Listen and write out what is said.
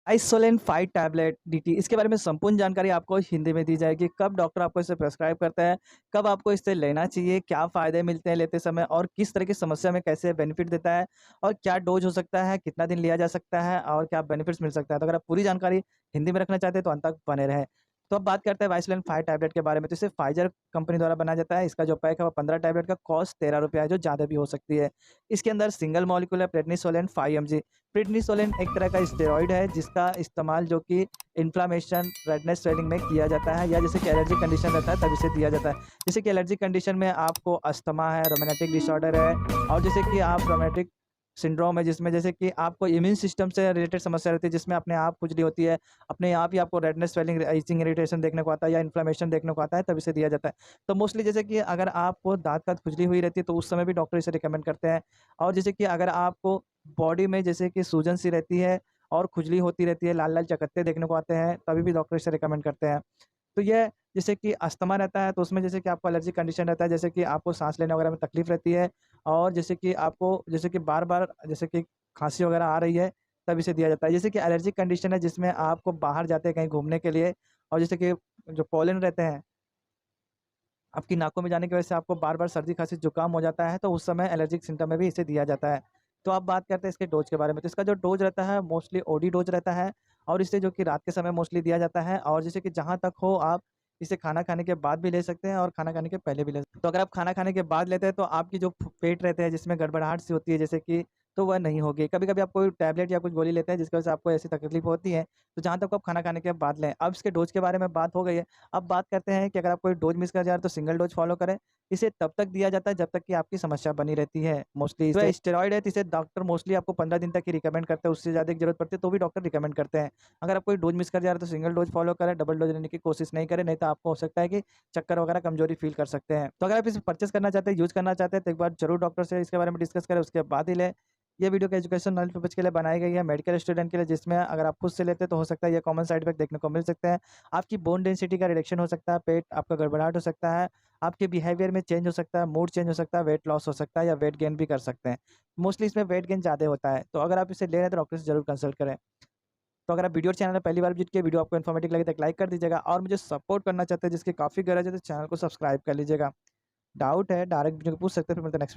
आइसोलेन 5 tablet DT इसके बारे में संपूर्ण जानकारी आपको हिंदी में दी जाएगी। कब डॉक्टर आपको इसे प्रिस्क्राइब करता है, कब आपको इसे लेना चाहिए, क्या फ़ायदे मिलते हैं लेते समय और किस तरह की समस्या में कैसे बेनिफिट देता है और क्या डोज़ हो सकता है, कितना दिन लिया जा सकता है और क्या बेनिफिट्स मिल सकता है। तो अगर आप पूरी जानकारी हिंदी में रखना चाहते हैं तो अंत तक बने रहें। तो अब बात करते हैं आइसोलेन 5 टैबलेट के बारे में। तो इसे फाइज़र कंपनी द्वारा बनाया जाता है। इसका जो पैक है वो 15 टैबलेट का कॉस्ट ₹13 है, जो ज़्यादा भी हो सकती है। इसके अंदर सिंगल मॉलिक्यूल है प्रेडनिसोलोन 5 एमजी। प्रेडनिसोलोन एक तरह का स्टेरॉइड है जिसका इस्तेमाल जो कि इन्फ्लेमेशन, रेडनेस, स्वेलिंग में किया जाता है या जैसे कि एलर्जी कंडीशन रहता है तब इसे दिया जाता है। जैसे कि एलर्जी कंडीशन में आपको अस्थमा है, रोमैटिक डिसऑर्डर है और जैसे कि आप रोमैटिक सिंड्रोम है जिसमें जैसे कि आपको इम्यून सिस्टम से रिलेटेड समस्या रहती है जिसमें अपने आप खुजली होती है, अपने आप ही आपको रेडनेस, स्वेलिंग, इचिंग, इरिटेशन देखने को आता है या इन्फ्लेमेशन देखने को आता है तब इसे दिया जाता है। तो मोस्टली जैसे कि अगर आपको दाँत का खुजली हुई रहती है तो उस समय भी डॉक्टर इसे रिकमेंड करते हैं और जैसे कि अगर आपको बॉडी में जैसे कि सूजन सी रहती है और खुजली होती रहती है, लाल-लाल चकत्ते देखने को आते हैं, तभी भी डॉक्टर इसे रिकमेंड करते हैं। तो ये जैसे कि अस्थमा रहता है, तो उसमें जैसे कि आपको एलर्जी कंडीशन रहता है, जैसे कि आपको साँस लेने वगैरह में तकलीफ़ रहती है और जैसे कि आपको जैसे कि बार-बार जैसे कि खाँसी वगैरह आ रही है, तब इसे दिया जाता है। जैसे कि एलर्जी कंडीशन है जिसमें आपको बाहर जाते हैं कहीं घूमने के लिए और जैसे कि जो पॉलन रहते हैं आपकी नाकों में जाने की वजह से आपको बार-बार सर्दी, खाँसी, जुकाम हो जाता है, तो उस समय एलर्जिक सिम्पटम में भी इसे दिया जाता है। तो अब बात करते हैं इसके डोज़ के बारे में। तो इसका जो डोज़ रहता है मोस्टली ओडी डोज़ रहता है और इसे जो कि रात के समय मोस्टली दिया जाता है और जैसे कि जहाँ तक हो आप इसे खाना खाने के बाद भी ले सकते हैं और खाना खाने के पहले भी ले सकते हैं। तो अगर आप खाना खाने के बाद लेते हैं तो आपकी जो पेट रहते हैं जिसमें गड़बड़ाहट सी होती है जैसे कि तो वह नहीं होगी। कभी-कभी आप कोई टैबलेट या कुछ गोली लेते हैं जिसकी वजह से आपको ऐसी तकलीफ होती है, तो जहाँ तक आप खाना खाने के बाद लें। अब इसके डोज़ के बारे में बात हो गई है। अब बात करते हैं कि अगर आप कोई डोज़ मिस कर जा रहे हैं तो सिंगल डोज़ फ़ॉलो करें। इसे तब तक दिया जाता है जब तक कि आपकी समस्या बनी रहती है। मोस्टली जो स्टेरॉइड है तो इसे डॉक्टर मोस्टली आपको 15 दिन तक ही रिकमेंड करते हैं, उससे ज़्यादा की ज़रूरत पड़ती है तो भी डॉक्टर रिकमेंड करते हैं। अगर आप कोई डोज़ मिस कर जा रहे हैं तो सिंगल डोज़ फ़ॉलो करें, डबल डोज़ लेने की कोशिश नहीं करें, नहीं तो आपको हो सकता है कि चक्कर वगैरह कमज़ोरी फ़ील कर सकते हैं। तो अगर आप इसे परचेज़ करना चाहते हैं, यूज़ करना चाहते हैं तो एक बार ज़रूर डॉक्टर से इसके बारे में डिस्कस करें, उसके बाद ही लें। ये वीडियो एजुकेशन नॉलेज पर्पज़ के लिए बनाई गई है, मेडिकल स्टूडेंट के लिए जिसमें अगर आप खुद से लेते हैं तो हो सकता है ये कॉमन साइड इफेक्ट देखने को मिल सकते हैं। आपकी बोन डेंसिटी का रिडक्शन हो सकता है, पेट आपका गड़बड़ाहट हो सकता है, आपके बिहेवियर में चेंज हो सकता है, मूड चेंज हो सकता है, वेट लॉस हो सकता है या वेट गेन भी कर सकते हैं। मोस्टली इसमें वेट गेन ज़्यादा होता है, तो अगर आप इसे ले रहे हैं तो डॉक्टर से ज़रूर कंसल्ट करें। तो अगर आप वीडियो चैनल में पहली बार विज़िट किए, वीडियो आपको इन्फॉर्मेटिव लगे तो एक लाइक कर दीजिएगा और मुझे सपोर्ट करना चाहते हैं जिसकी काफ़ी गरज है तो चैनल को सब्सक्राइब कर लीजिएगा। डाउट है डायरेक्ट मुझे पूछ सकते हैं, फिर मिलते हैं नेक्स्ट वीडियो